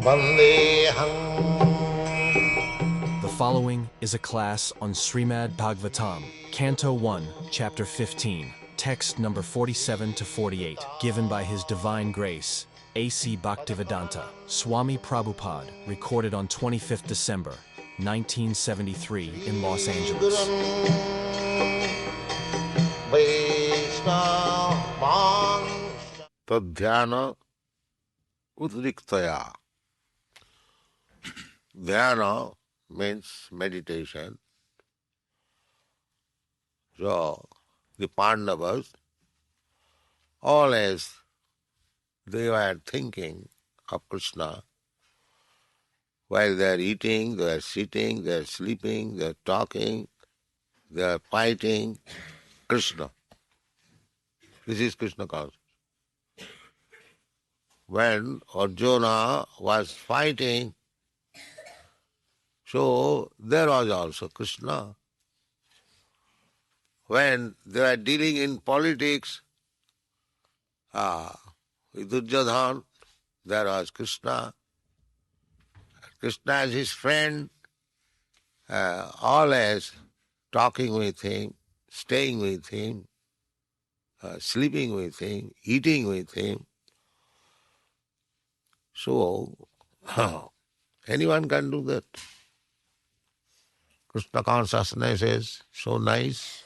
Vandeham. The following is a class on Srimad Bhagavatam, Canto 1, Chapter 15, text number 47 to 48, given by His Divine Grace, A.C. Bhaktivedanta, Swami Prabhupada, recorded on 25th December, 1973 in Los Angeles. Tadhyana udriktaya. Dhyana means meditation. So, the Pandavas, always they were thinking of Krishna. While they are eating, they are sitting, they are sleeping, they are talking, they are fighting. Krishna. This is Krishna consciousness. When Arjuna was fighting, so there was also Krishna. When they were dealing in politics, with Duryodhana, there was Krishna. Krishna as his friend, always talking with him, staying with him, sleeping with him, eating with him. So, anyone can do that. Krishna consciousness is so nice.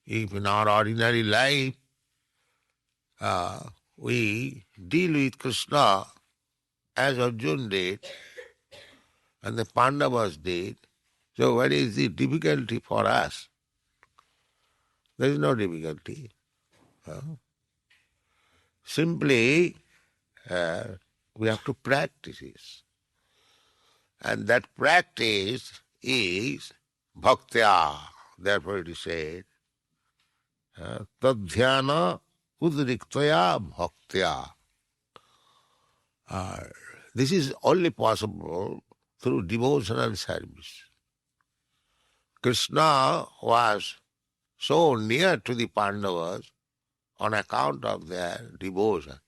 If in our ordinary life we deal with Krishna as Arjuna did and the Pandavas did, so what is the difficulty for us? There is no difficulty. Simply we have to practice it. And that practice is bhaktya. Therefore it is said, tadhyana udriktaya bhaktya. This is only possible through devotional service. Krishna was so near to the Pandavas on account of their devotion.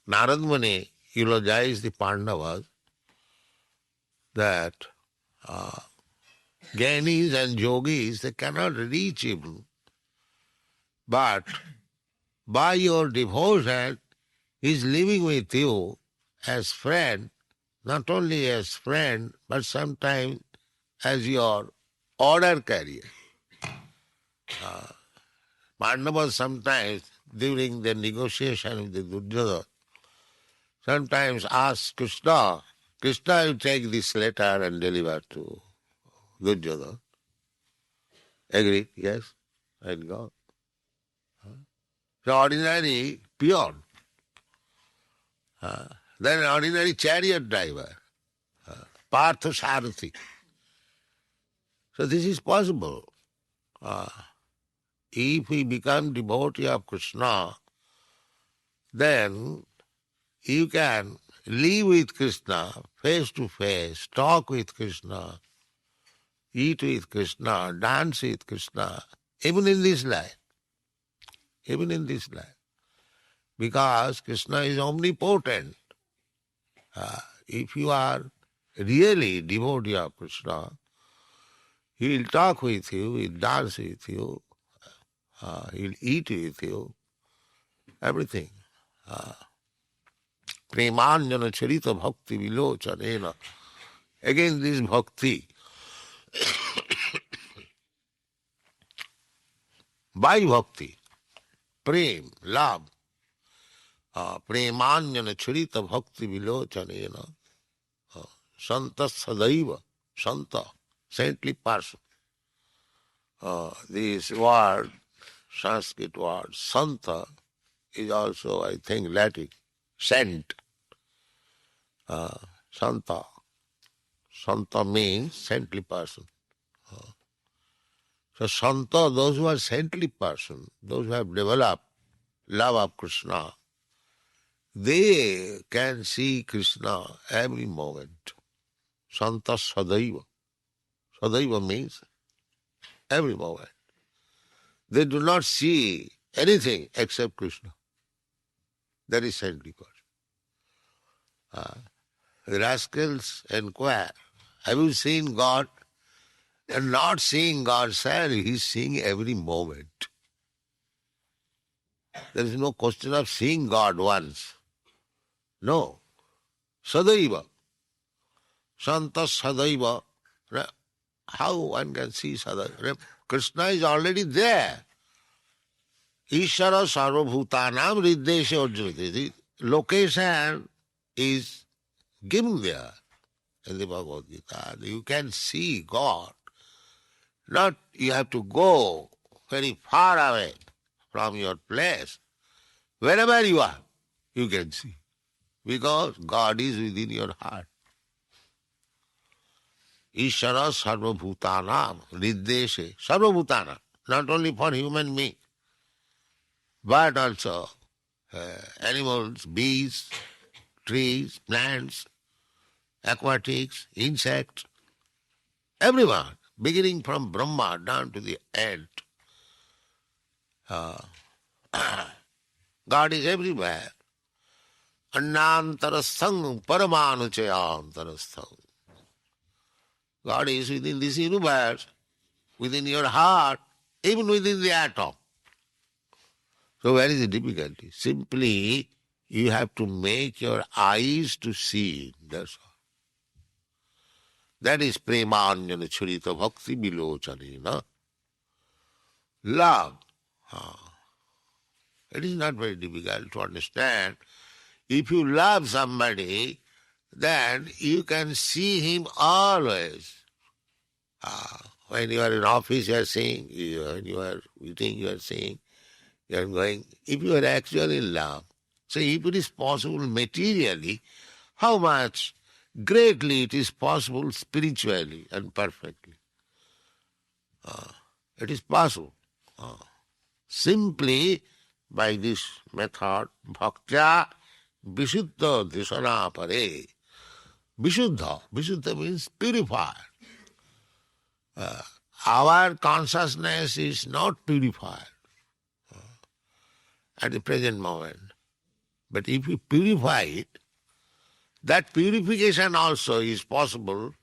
Narad Muni eulogized the Pandavas that Jnanis and Yogis, they cannot reach him. But by your devotion, he is living with you as friend, not only as friend, but sometimes as your order carrier. Pandavas sometimes, during the negotiation with the Duryodhana, sometimes ask Krishna, Krishna, you take this letter and deliver to Duryodhana. Agreed? Yes? And go. So ordinary peon, then ordinary chariot driver, Partha Sarathi. So this is possible. If we become devotee of Krishna, then you can live with Krishna face to face, talk with Krishna, eat with Krishna, dance with Krishna, even in this life. Even in this life. Because Krishna is omnipotent. If you are really devotee of Krishna, he will talk with you, he will dance with you, he will eat with you, everything. Premanjana charita bhakti vilochanena. Again this bhakti. By bhakti, prem, love, premanjana charita bhakti vilochanena. Santa sadaiva, santa, saintly person. This word, Sanskrit word, santa, is also, I think, Latin, saint. Santa. Santa means saintly person. So Santa, those who are saintly person, those who have developed love of Krishna, they can see Krishna every moment. Santa Sadaiva. Sadaiva means every moment. They do not see anything except Krishna. That is saintly person. The rascals inquire, have you seen God? And not seeing God, sir, he is seeing every moment. There is no question of seeing God once. No. Sadaiva. Santas Sadaiva. How one can see Sadaiva? Krishna is already there. Ishara Sarvabhutanam Riddesha Ujjati. The location is given there in the Bhagavad Gita. You can see God. Not you have to go very far away from your place. Wherever you are, you can see. Because God is within your heart. Ishara Sarvabhutanam Riddeshe. Sarvabhutana. Not only for human being, but also animals, bees, trees, plants, aquatics, insects, everyone, beginning from Brahma down to the end. God is everywhere. Annantarasthang paramanuchayantarasthang. God is within this universe, within your heart, even within the atom. So where is the difficulty? Simply, you have to make your eyes to see. That's all. That is premanjana churita bhakti bilochani, no? Love. It is not very difficult to understand. If you love somebody, then you can see him always. When you are in office, you are seeing. When you are eating, you are seeing. You are going. If you are actually in love, so if it is possible materially, how much greatly it is possible spiritually and perfectly. It is possible. Simply by this method, bhaktya vishuddha dhisana pare. Vishuddha means purified. Our consciousness is not purified at the present moment. But if we purify it, that purification also is possible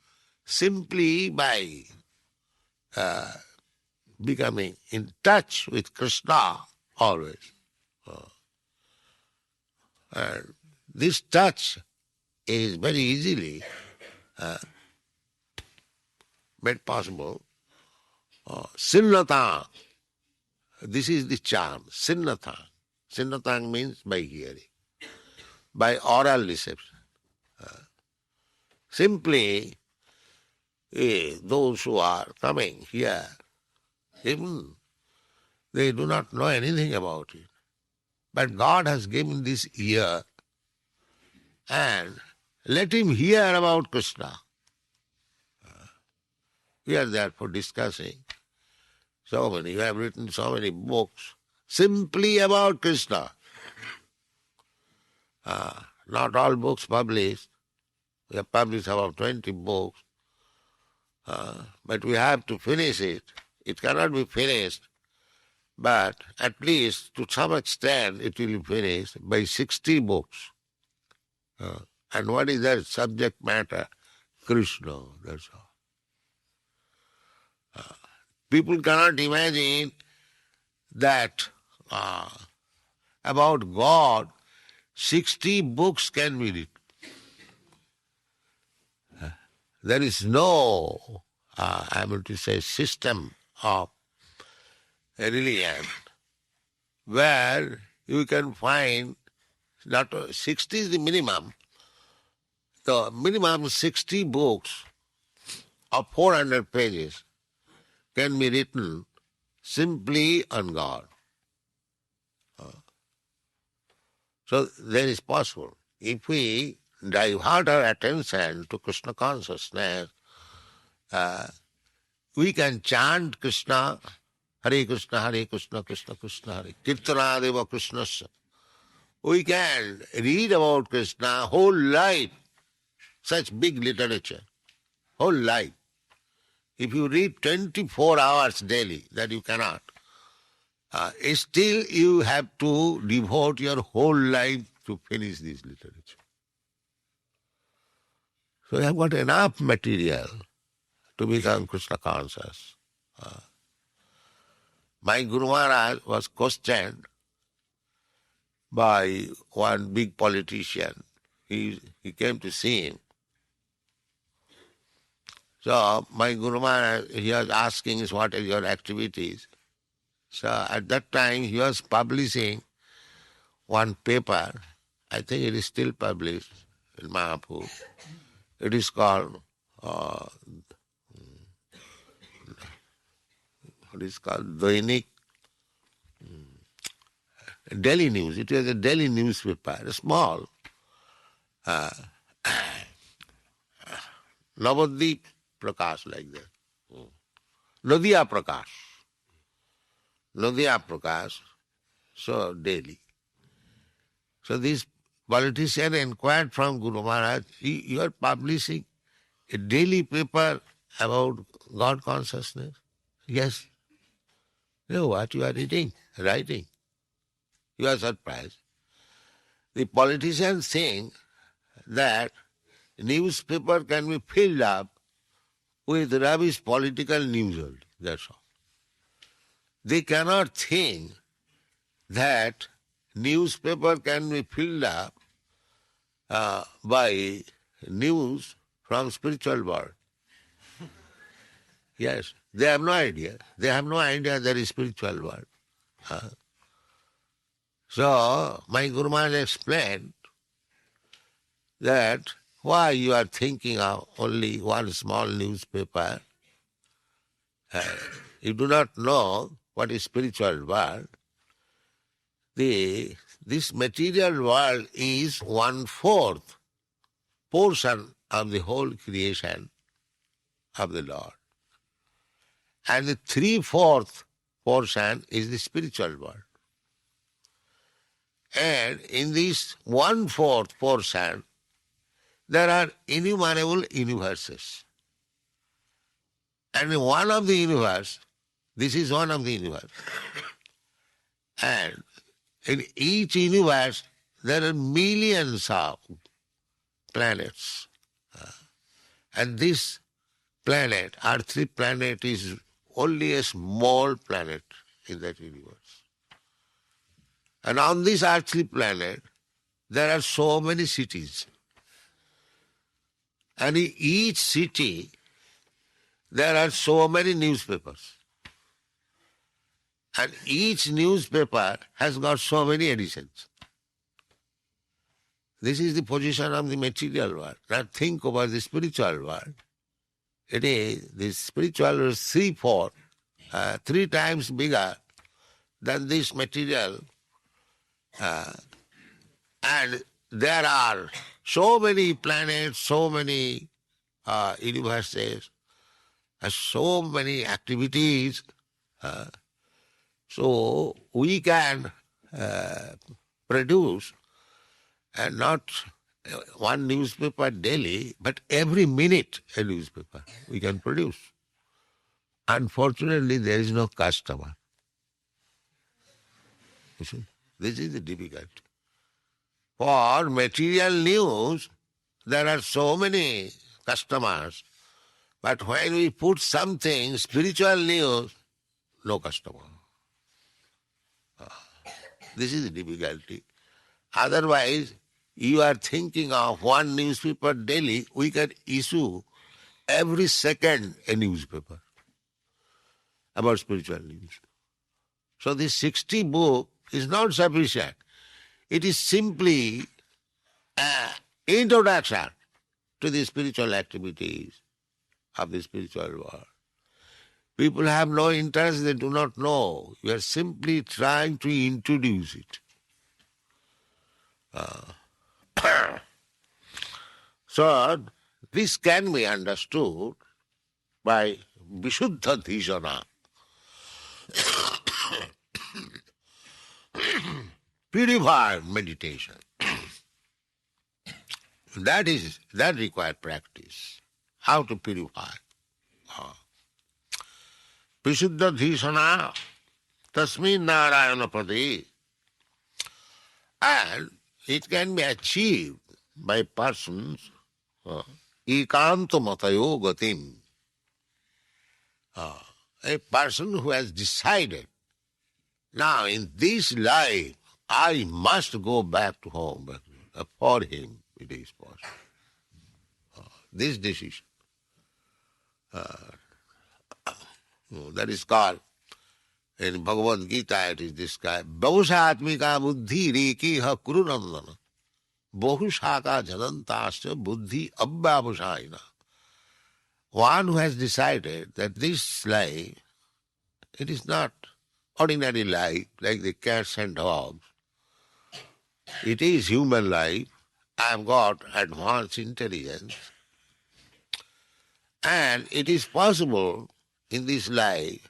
simply by becoming in touch with Krishna always. And this touch is very easily made possible. Sinnatang, this is the charm, sinnatang. Sinnatang means by hearing, by oral reception. Simply, those who are coming here, even they do not know anything about it. But God has given this ear, and let him hear about Krishna. We are therefore discussing so many, you have written so many books simply about Krishna. Not all books published. We have published about 20 books. But we have to finish it. It cannot be finished, but at least to some extent it will be finished by 60 books. And what is that subject matter? Krishna, that's all. People cannot imagine that about God 60 books can be written. There is no, I want to say, system of religion where you can find not 60 is the minimum. The minimum 60 books of 400 pages can be written simply on God. So that is possible. If we divert our attention to Krishna consciousness, we can chant Krishna, Hare Krishna, Krishna Krishna, Hare, Kirtanadeva Krishnasya. We can read about Krishna whole life, such big literature, whole life. If you read 24 hours daily, that you cannot. Still you have to devote your whole life to finish this literature. So you have got enough material to become Krishna conscious. My Guru Maharaj was questioned by one big politician. He came to see him. So my Guru Maharaj, he was asking, what are your activities? So at that time he was publishing one paper. I think it is still published in Mayapur. It is called Dainik Daily News. It was a daily newspaper, small. Navadip Prakash, like that. Nadia Prakash. Nadia Prakash. So daily. So this politician inquired from Guru Maharaj, you are publishing a daily paper about God consciousness? Yes. You know what you are writing. You are surprised. The politicians think that newspaper can be filled up with rubbish political news only. That's all. They cannot think that newspaper can be filled up by news from spiritual world. Yes, they have no idea. They have no idea there is spiritual world. So my Guru Maharaj explained that why you are thinking of only one small newspaper. You do not know what is spiritual world. This material world is 1/4 portion of the whole creation of the Lord. And the 3/4 portion is the spiritual world. And in this 1/4 portion, there are innumerable universes. And in one of the universe, this is one of the universe. And in each universe, there are millions of planets. And this planet, earthly planet, is only a small planet in that universe. And on this earthly planet, there are so many cities. And in each city, there are so many newspapers. And each newspaper has got so many editions. This is the position of the material world. Now think about the spiritual world. It is, the spiritual world is 3 times bigger than this material. And there are so many planets, so many universes, so many activities. So we can produce not one newspaper daily, but every minute a newspaper we can produce. Unfortunately, there is no customer. You see, this is the difficulty. For material news, there are so many customers, but when we put something, spiritual news, no customer. This is the difficulty. Otherwise, you are thinking of one newspaper daily, we can issue every second a newspaper about spiritual news. So this 60 book is not sufficient. It is simply an introduction to the spiritual activities of the spiritual world. People have no interest, they do not know. You are simply trying to introduce it. So, this can be understood by Vishuddha Dhishana. Purified meditation. That requires practice. How to purify? Vishuddha Dhishana Tasmin Narayanapati. And it can be achieved by persons ekantamatayo gatim. A person who has decided, now in this life I must go back to home. For him it is possible. This decision. That is called, in Bhagavad Gita it is described, Bahushatmika buddhi rekiha kurunandana. Bahushaka janantasya buddhi abbhavushaina. One who has decided that this life, it is not ordinary life like the cats and dogs. It is human life. I have got advanced intelligence. And it is possible in this life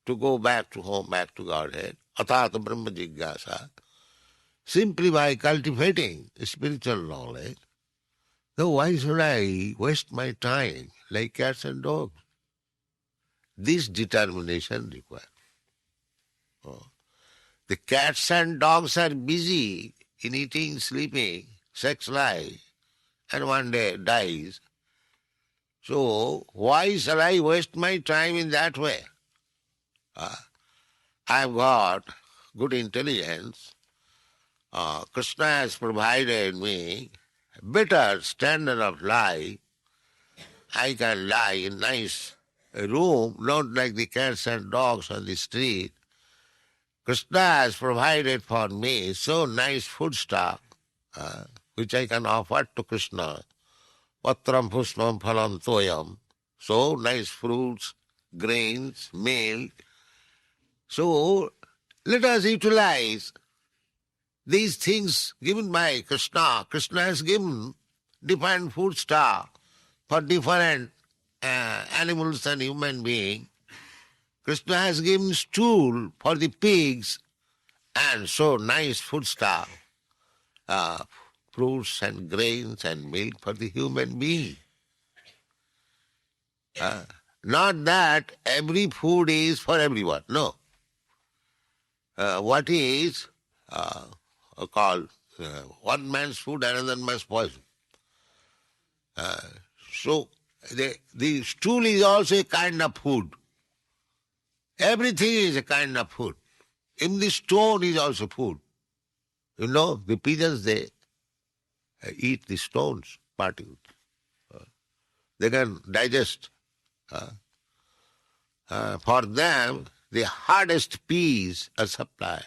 to go back to home, back to Godhead, atata brahma jigyasa, simply by cultivating spiritual knowledge. So why should I waste my time like cats and dogs? This determination required. The cats and dogs are busy in eating, sleeping, sex life, and one day dies. So why shall I waste my time in that way? I've got good intelligence. Krishna has provided me a better standard of life. I can lie in nice room, not like the cats and dogs on the street. Krishna has provided for me so nice food stock, which I can offer to Krishna. Patram pushpam phalam toyam. So nice fruits, grains, milk. So let us utilize these things given by Krishna. Krishna has given different food stock for different animals and human beings. Krishna has given stool for the pigs, and so nice food stuff, fruits and grains and milk for the human being. Not that every food is for everyone, no. What is called one man's food, another man's poison. So the stool is also a kind of food. Everything is a kind of food. Even the stone is also food. You know, the pigeons, they eat the stones, particles. They can digest. For them, the hardest peas are supplied.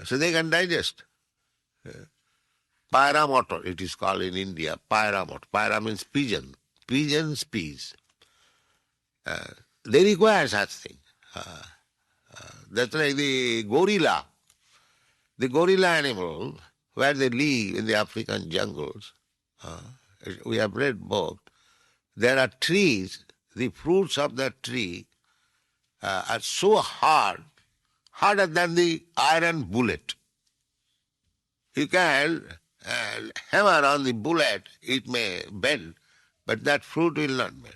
So they can digest. Paira motor, it is called in India, paira motor. Paira means pigeon. Pigeons, peas. They require such thing. That's like the gorilla. The gorilla animal, where they live in the African jungles, we have read both, there are trees, the fruits of that tree are so hard, harder than the iron bullet. You can hammer on the bullet, it may bend, but that fruit will not bend.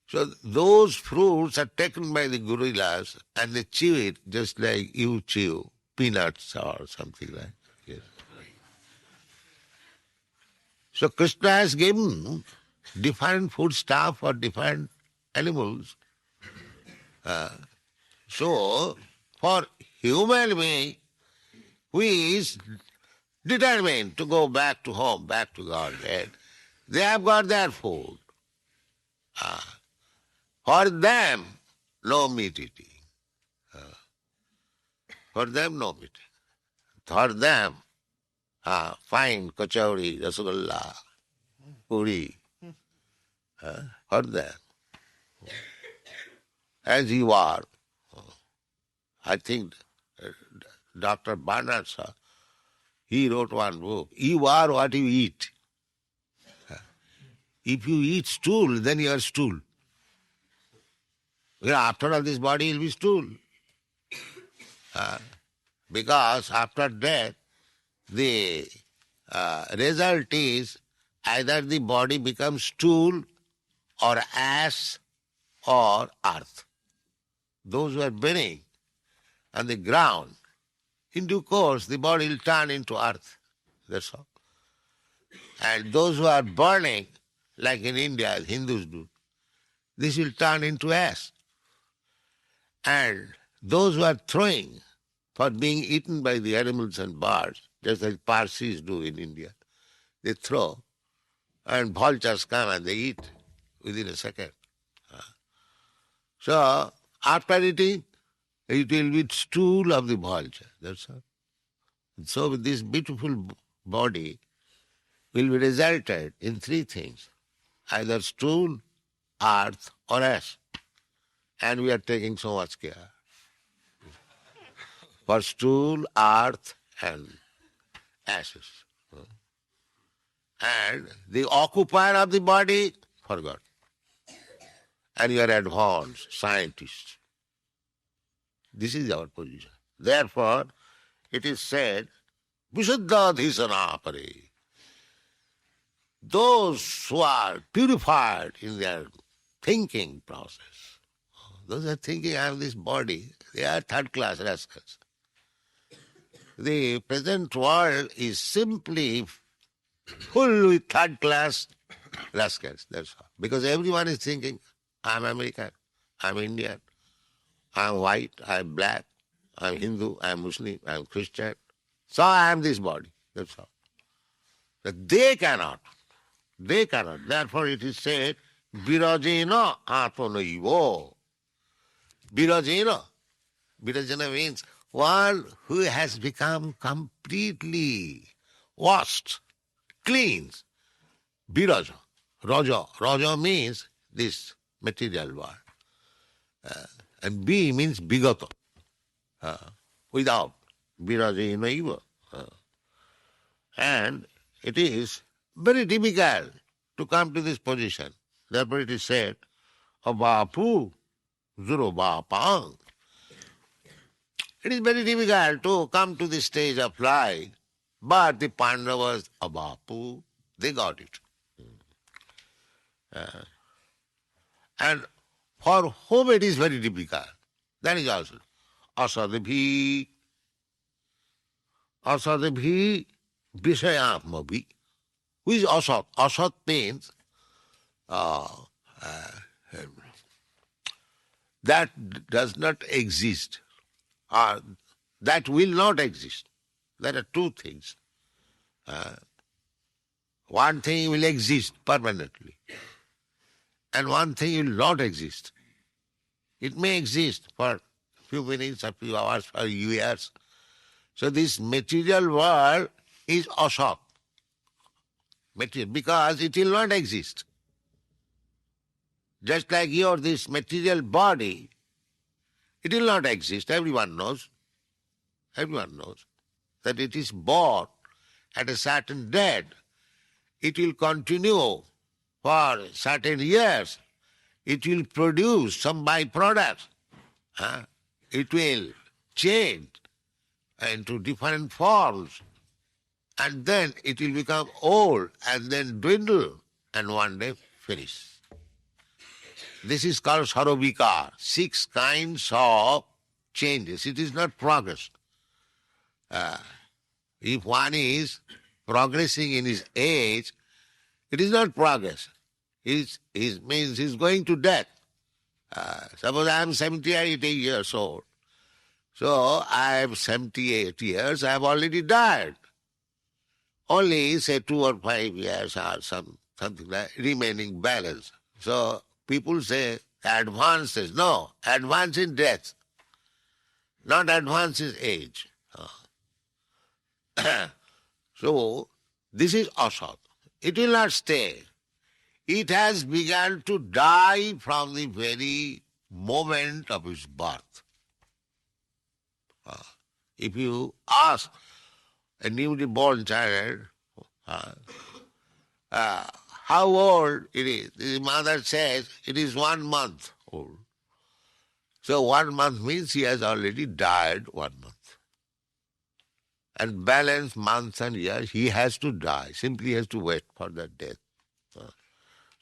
So those fruits are taken by the gorillas and they chew it just like you chew peanuts or something like that. Yes. So Krishna has given different food stuff for different animals. So for human being who is determined to go back to home, back to Godhead, they have got their food. For them, no meat eating. For them, no meat. For them, fine kachori, rasgulla, puri. For them. As you are, I think Dr. Barnard, sir, he wrote one book, You are what you eat. If you eat stool, then you are stool. After all, this body will be stool. Because after death, the result is either the body becomes stool or ash or earth. those who are burning on the ground, in due course the body will turn into earth. That's all. And those who are burning, like in India, as Hindus do, this will turn into ash. And those who are throwing for being eaten by the animals and birds, just like Parsis do in India, they throw, and vultures come and they eat within a second. So, after eating, it will be stool of the vulture. That's all. So, this beautiful body will be resulted in three things: either stool, earth, or ash. And we are taking so much care for stool, earth, and ashes. And the occupier of the body forgot. And you are advanced scientists. This is our position. Therefore, it is said, Vishuddhadhisana pare. Those who are purified in their thinking process, those who are thinking, I have this body, they are third-class rascals. The present world is simply full with third-class rascals, that's all. Because everyone is thinking, I'm American, I'm Indian, I'm white, I'm black, I'm Hindu, I'm Muslim, I'm Christian. So I am this body, that's all. But they cannot. They cannot. Therefore it is said, Virajena atmanaivo. Virajena. Virajena means one who has become completely washed, cleansed. Viraja. Raja. Raja means this material world. And B means bigata. Without. Virajenaiva. And it is very difficult to come to this position. Therefore it is said, Abapu Zuro Bapang. It is very difficult to come to this stage of life, but the Pandavas, Abapu, they got it. And for whom it is very difficult, that is also Asadabhi, Asadabhi Vishayatmabhi. Who is Asat? Asat means that does not exist, or that will not exist. There are two things. One thing will exist permanently, and one thing will not exist. It may exist for a few minutes, a few hours, for years. So this material world is asat, material, because it will not exist. Just like this material body, it will not exist. Everyone knows that it is born at a certain date. It will continue for certain years. It will produce some byproducts. It will change into different forms. And then it will become old and then dwindle and one day finish. This is called Sarovikar, 6 kinds of changes. It is not progress. If one is progressing in his age, it is not progress. It means he's going to death. Suppose I am 78 years old. So I am 78 years, I have already died. Only, say, 2 or 5 years or something like remaining balance. So people say advances. No, advance in death, not advance in age. So this is asat. It will not stay. It has begun to die from the very moment of its birth. If you ask a newly born child how old it is, the mother says it is 1 month old. So 1 month means he has already died 1 month. And balance months and years, he has to die. Simply has to wait for that death.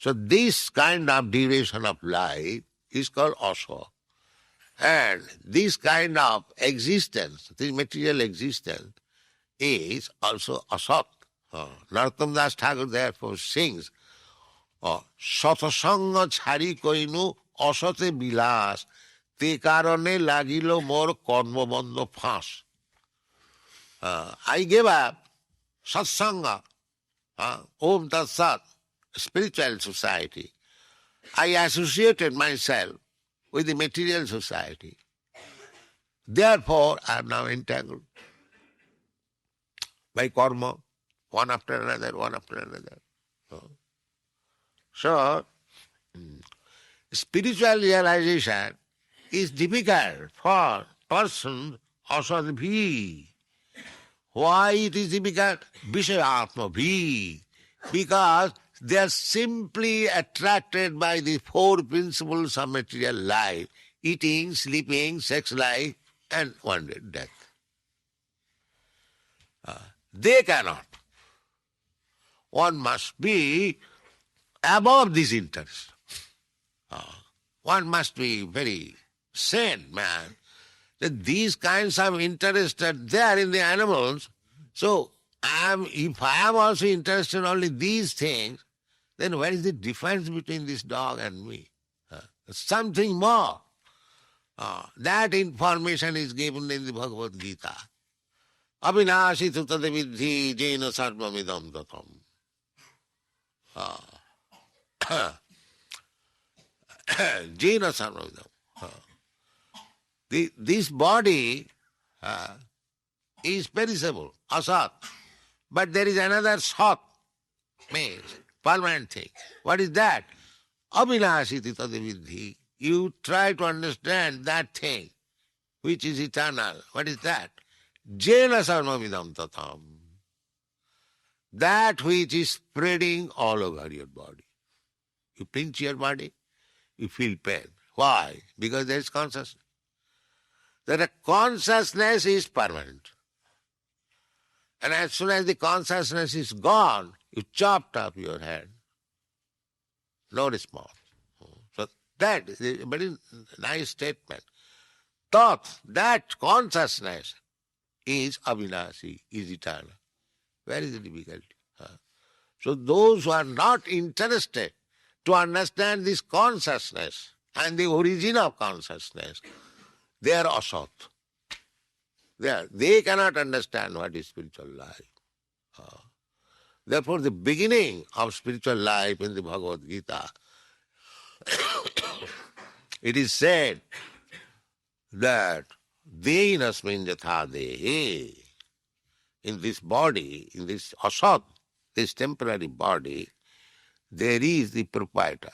So this kind of duration of life is called asa. And this kind of existence, this material existence, is also asat. Narottam Das Thakur therefore sings, Satasanga chhari koinu asate bilas, te karone lagilo mor karmabandha phas. I gave up satsanga, Om Tat Sat, spiritual society. I associated myself with the material society. Therefore, I am now entangled by karma, one after another, one after another. So, spiritual realization is difficult for person asadbhi. Why it is difficult? Vishayatma bhi. Because they are simply attracted by the four principles of material life: eating, sleeping, sex life, and one day death. They cannot. One must be above this interest. One must be very sane man. That these kinds of interest are there in the animals. So, if I am also interested in only these things, then what is the difference between this dog and me? Something more. That information is given in the Bhagavad Gita. Abhinashi tutade vidhi jena sarvamidam tatam. Jena sarvamidam. This body is perishable, asat. But there is another sat, means permanent thing. What is that? Abhinashiti tadavidhi. You try to understand that thing which is eternal. What is that? Jena sarvamidam tatam. That which is spreading all over your body. You pinch your body, you feel pain. Why? Because there is consciousness. That consciousness is permanent. And as soon as the consciousness is gone, you chopped off your head. No response. So that is a very nice statement. Thought, that consciousness is avinashi, is eternal. Where is the difficulty? So those who are not interested to understand this consciousness and the origin of consciousness, they are asat. They cannot understand what is spiritual life. Therefore, the beginning of spiritual life in the Bhagavad Gita, it is said that Dehinasmin yatha dehe, in this body, in this asat, this temporary body, there is the proprietor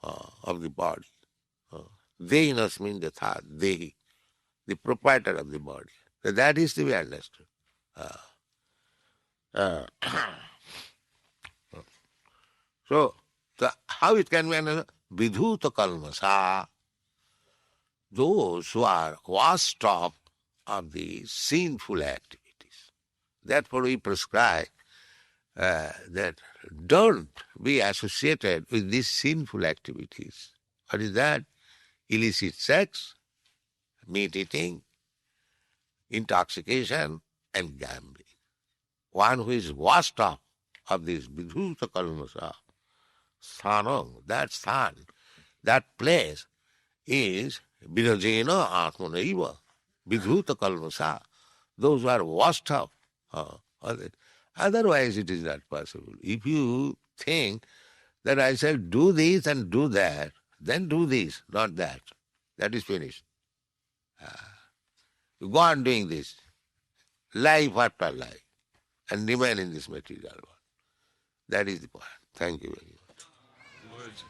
of the body. Dehinasmin yatha dehi, the proprietor of the body. So that is to be understood. So, how it can be understood? Vidhuta kalmasa, those who are washed off of the sinful activities. Therefore we prescribe that don't be associated with these sinful activities. What is that? Illicit sex, meat eating, intoxication, and gambling. One who is washed off of this vidhuta kalmasa, sthanam, that sthan, that place is virajena atmanaiva, vidhuta kalmasa. Those who are washed off. Otherwise it is not possible. If you think that I shall do this and do that, then do this, not that. That is finished. You go on doing this, life after life, and remain in this material world. That is the point. Thank you very much.